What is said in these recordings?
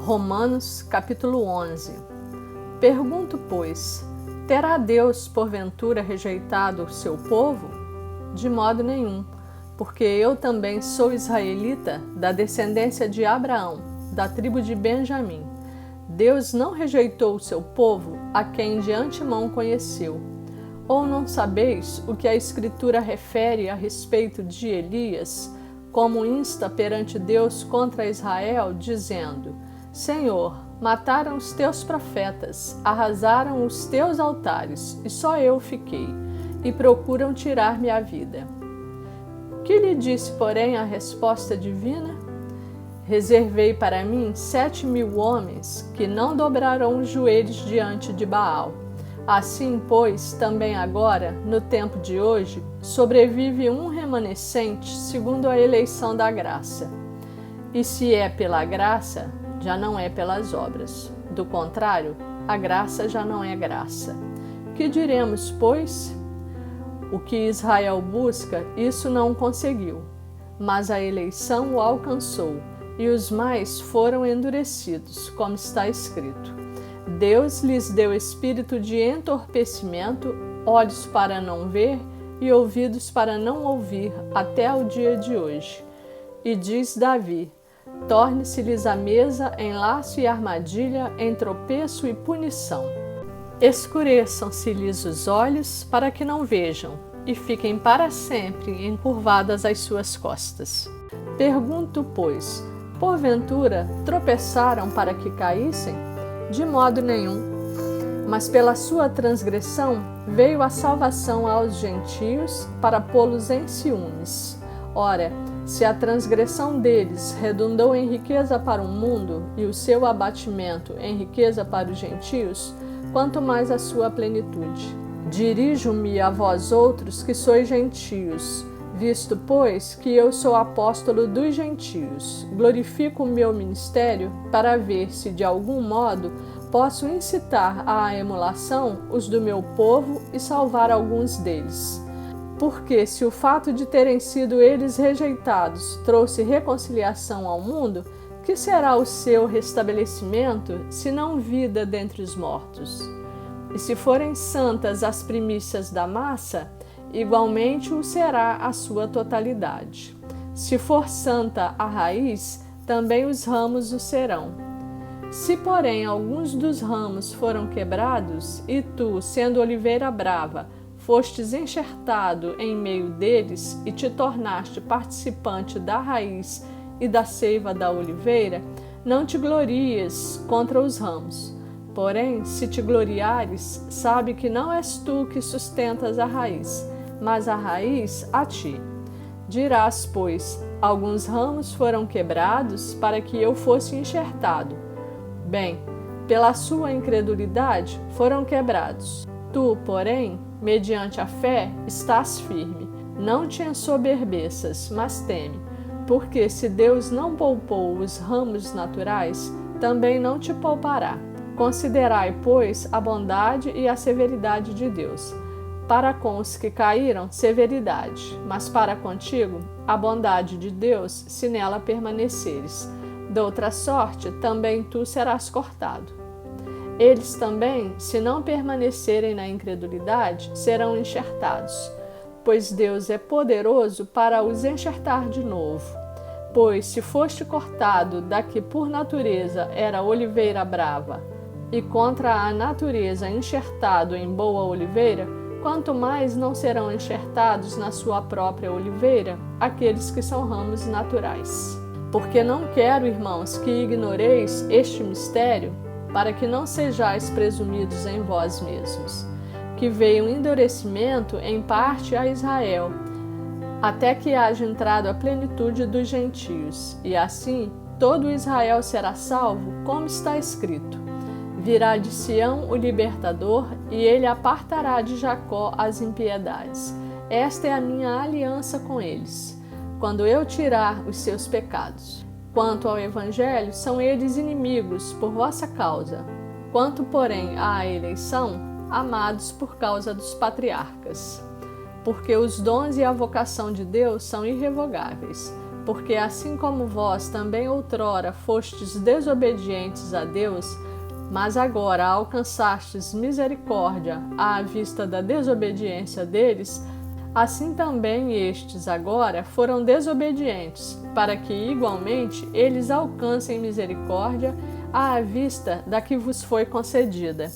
Romanos capítulo 11. Pergunto, pois, terá Deus porventura rejeitado o seu povo? De modo nenhum, porque eu também sou israelita, da descendência de Abraão, da tribo de Benjamim. Deus não rejeitou o seu povo, a quem de antemão conheceu. Ou não sabeis o que a Escritura refere a respeito de Elias, como insta perante Deus contra Israel, dizendo: Senhor, mataram os teus profetas, arrasaram os teus altares, e só eu fiquei, e procuram tirar-me a vida. Que lhe disse, porém, a resposta divina? Reservei para mim 7.000 homens que não dobrarão os joelhos diante de Baal. Assim, pois, também agora, no tempo de hoje, sobrevive um remanescente segundo a eleição da graça. E se é pela graça, já não é pelas obras. Do contrário, a graça já não é graça. Que diremos, pois? O que Israel busca, isso não conseguiu, mas a eleição o alcançou, e os mais foram endurecidos, como está escrito. Deus lhes deu espírito de entorpecimento, olhos para não ver e ouvidos para não ouvir, até o dia de hoje. E diz Davi: torne-se-lhes a mesa em laço e armadilha, em tropeço e punição. Escureçam-se-lhes os olhos para que não vejam, e fiquem para sempre encurvadas as suas costas. Pergunto, pois, porventura tropeçaram para que caíssem? De modo nenhum. Mas pela sua transgressão veio a salvação aos gentios para pô-los em ciúmes. Ora, se a transgressão deles redundou em riqueza para o mundo e o seu abatimento em riqueza para os gentios, quanto mais a sua plenitude. Dirijo-me a vós outros que sois gentios, visto, pois, que eu sou apóstolo dos gentios. Glorifico o meu ministério para ver se, de algum modo, posso incitar à emulação os do meu povo e salvar alguns deles. Porque se o fato de terem sido eles rejeitados trouxe reconciliação ao mundo, que será o seu restabelecimento, se não vida dentre os mortos? E se forem santas as primícias da massa, igualmente o será a sua totalidade. Se for santa a raiz, também os ramos o serão. Se, porém, alguns dos ramos foram quebrados, e tu, sendo oliveira brava, fostes enxertado em meio deles e te tornaste participante da raiz e da seiva da oliveira, não te glories contra os ramos. Porém, se te gloriares, sabe que não és tu que sustentas a raiz, mas a raiz a ti. Dirás, pois, alguns ramos foram quebrados para que eu fosse enxertado. Bem, pela sua incredulidade foram quebrados. Tu, porém, mediante a fé, estás firme. Não te ensoberbeças, mas teme, porque se Deus não poupou os ramos naturais, também não te poupará. Considerai, pois, a bondade e a severidade de Deus. Para com os que caíram, severidade, mas para contigo, a bondade de Deus, se nela permaneceres. Doutra sorte, também tu serás cortado. Eles também, se não permanecerem na incredulidade, serão enxertados, pois Deus é poderoso para os enxertar de novo. Pois se foste cortado da que por natureza era oliveira brava, e contra a natureza enxertado em boa oliveira, quanto mais não serão enxertados na sua própria oliveira aqueles que são ramos naturais. Porque não quero, irmãos, que ignoreis este mistério, para que não sejais presumidos em vós mesmos, que veio um endurecimento em parte a Israel, até que haja entrado a plenitude dos gentios, e assim todo Israel será salvo, como está escrito: virá de Sião o libertador, e ele apartará de Jacó as impiedades. Esta é a minha aliança com eles, quando eu tirar os seus pecados. Quanto ao Evangelho, são eles inimigos por vossa causa. Quanto, porém, à eleição, amados por causa dos patriarcas. Porque os dons e a vocação de Deus são irrevogáveis. porque assim como vós também outrora fostes desobedientes a Deus, mas agora alcançastes misericórdia à vista da desobediência deles, assim também estes agora foram desobedientes, para que igualmente eles alcancem misericórdia à vista da que vos foi concedida.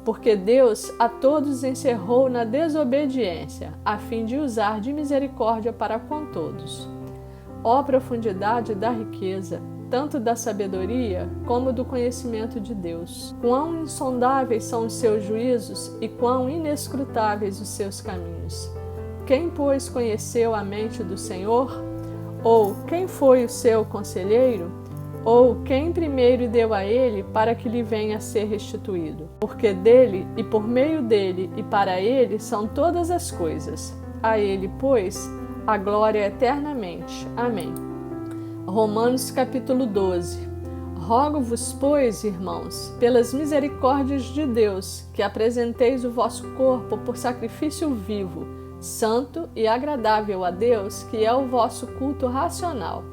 Porque Deus a todos encerrou na desobediência, a fim de usar de misericórdia para com todos. Ó profundidade da riqueza, tanto da sabedoria como do conhecimento de Deus! Quão insondáveis são os seus juízos e quão inescrutáveis os seus caminhos! Quem, pois, conheceu a mente do Senhor? Ou quem foi o seu conselheiro? Ou quem primeiro deu a ele para que lhe venha a ser restituído? Porque dele, e por meio dele, e para ele são todas as coisas. A ele, pois, a glória eternamente. Amém. Romanos capítulo 12. Rogo-vos, pois, irmãos, pelas misericórdias de Deus, que apresenteis o vosso corpo por sacrifício vivo, santo e agradável a Deus, que é o vosso culto racional.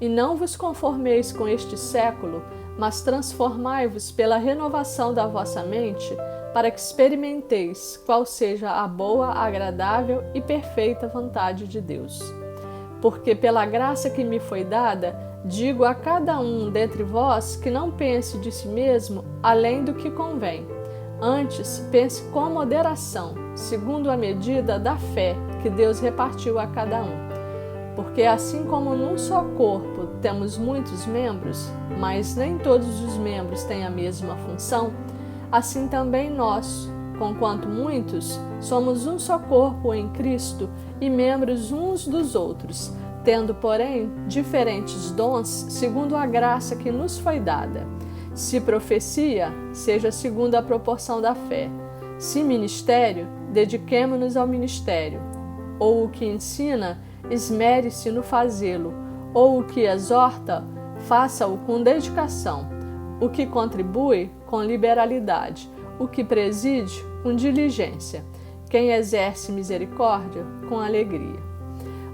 E não vos conformeis com este século, mas transformai-vos pela renovação da vossa mente, para que experimenteis qual seja a boa, agradável e perfeita vontade de Deus. Porque pela graça que me foi dada, digo a cada um dentre vós que não pense de si mesmo além do que convém. Antes, pense com moderação, segundo a medida da fé que Deus repartiu a cada um. Porque assim como num só corpo temos muitos membros, mas nem todos os membros têm a mesma função, assim também nós, conquanto muitos, somos um só corpo em Cristo e membros uns dos outros, tendo, porém, diferentes dons segundo a graça que nos foi dada. Se profecia, seja segundo a proporção da fé. Se ministério, dediquemo-nos ao ministério. Ou o que ensina, esmere-se no fazê-lo, ou o que exorta, faça-o com dedicação, o que contribui, com liberalidade, o que preside, com diligência, quem exerce misericórdia, com alegria.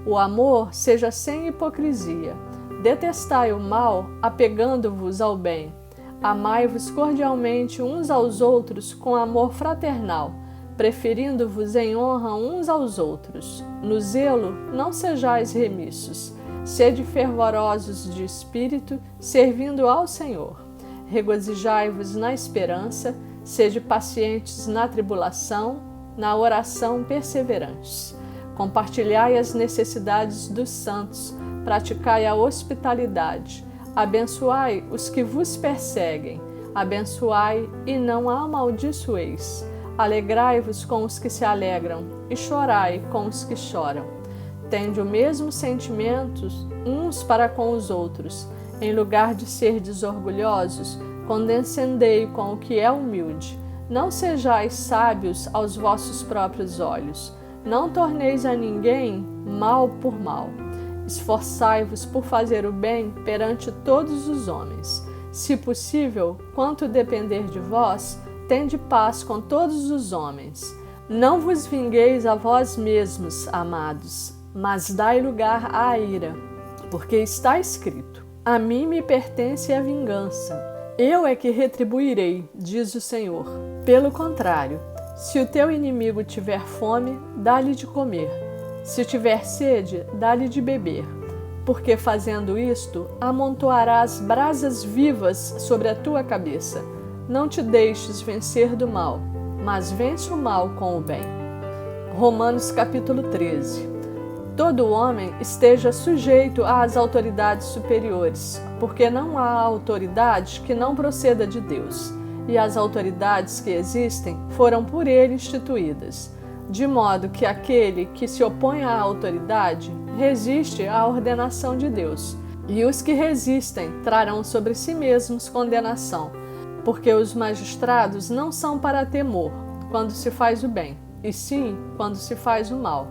O amor seja sem hipocrisia, detestai o mal, apegando-vos ao bem, amai-vos cordialmente uns aos outros com amor fraternal, preferindo-vos em honra uns aos outros. No zelo, não sejais remissos. Sede fervorosos de espírito, servindo ao Senhor. Regozijai-vos na esperança, sede pacientes na tribulação, na oração perseverantes. Compartilhai as necessidades dos santos, praticai a hospitalidade. Abençoai os que vos perseguem. Abençoai e não amaldiçoeis. Alegrai-vos com os que se alegram e chorai com os que choram. Tende o mesmo sentimento uns para com os outros. Em lugar de serdes orgulhosos, condescendei com o que é humilde. Não sejais sábios aos vossos próprios olhos. Não torneis a ninguém mal por mal. Esforçai-vos por fazer o bem perante todos os homens. Se possível, quanto depender de vós, tende paz com todos os homens. Não vos vingueis a vós mesmos, amados, mas dai lugar à ira, porque está escrito: a mim me pertence a vingança. Eu é que retribuirei, diz o Senhor. Pelo contrário, se o teu inimigo tiver fome, dá-lhe de comer. Se tiver sede, dá-lhe de beber. Porque fazendo isto, amontoarás brasas vivas sobre a tua cabeça. Não te deixes vencer do mal, mas vence o mal com o bem. Romanos capítulo 13. Todo homem esteja sujeito às autoridades superiores, porque não há autoridade que não proceda de Deus, e as autoridades que existem foram por ele instituídas, de modo que aquele que se opõe à autoridade resiste à ordenação de Deus, e os que resistem trarão sobre si mesmos condenação, porque os magistrados não são para temor quando se faz o bem, e sim quando se faz o mal.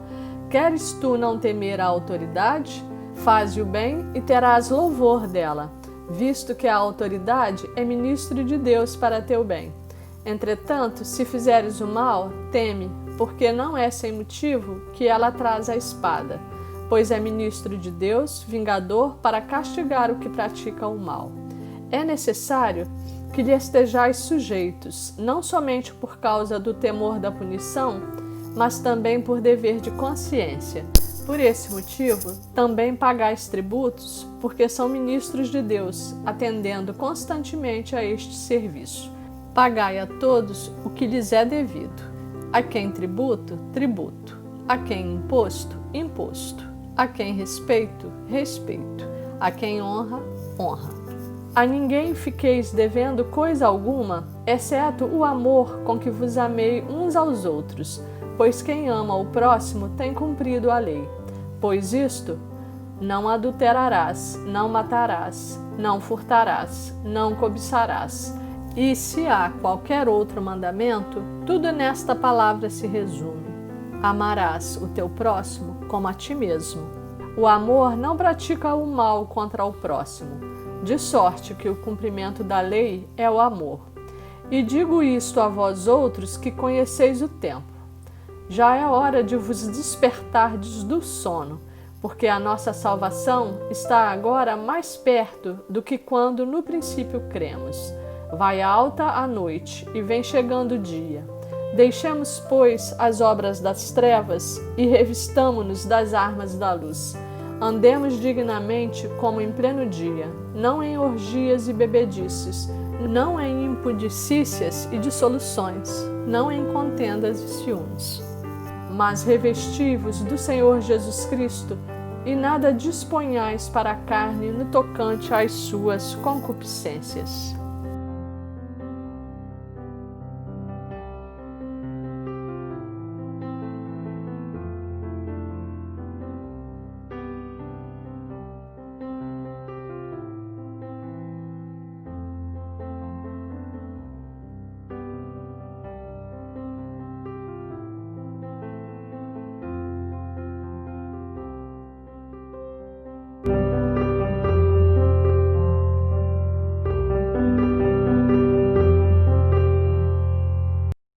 Queres tu não temer a autoridade? Faze o bem e terás louvor dela, visto que a autoridade é ministro de Deus para teu bem. Entretanto, se fizeres o mal, teme, porque não é sem motivo que ela traz a espada. pois é ministro de Deus, vingador para castigar o que pratica o mal. É necessário que lhe estejais sujeitos, não somente por causa do temor da punição, mas também por dever de consciência. Por esse motivo, também pagais tributos, porque são ministros de Deus, atendendo constantemente a este serviço. Pagai a todos o que lhes é devido. A quem tributo, tributo. A quem imposto, imposto. A quem respeito, respeito. A quem honra, honra. A ninguém fiqueis devendo coisa alguma, exceto o amor com que vos amei uns aos outros, pois quem ama o próximo tem cumprido a lei. Pois isto, não adulterarás, não matarás, não furtarás, não cobiçarás. E se há qualquer outro mandamento, tudo nesta palavra se resume: amarás o teu próximo como a ti mesmo. O amor não pratica o mal contra o próximo, de sorte que o cumprimento da lei é o amor. E digo isto a vós outros que conheceis o tempo. Já é hora de vos despertardes do sono, porque a nossa salvação está agora mais perto do que quando no princípio cremos. Vai alta a noite e vem chegando o dia. Deixemos, pois, as obras das trevas e revistamo-nos das armas da luz. Andemos dignamente como em pleno dia, não em orgias e bebedices, não em impudicícias e dissoluções, não em contendas e ciúmes. Mas revesti-vos do Senhor Jesus Cristo, e nada disponhais para a carne no tocante às suas concupiscências.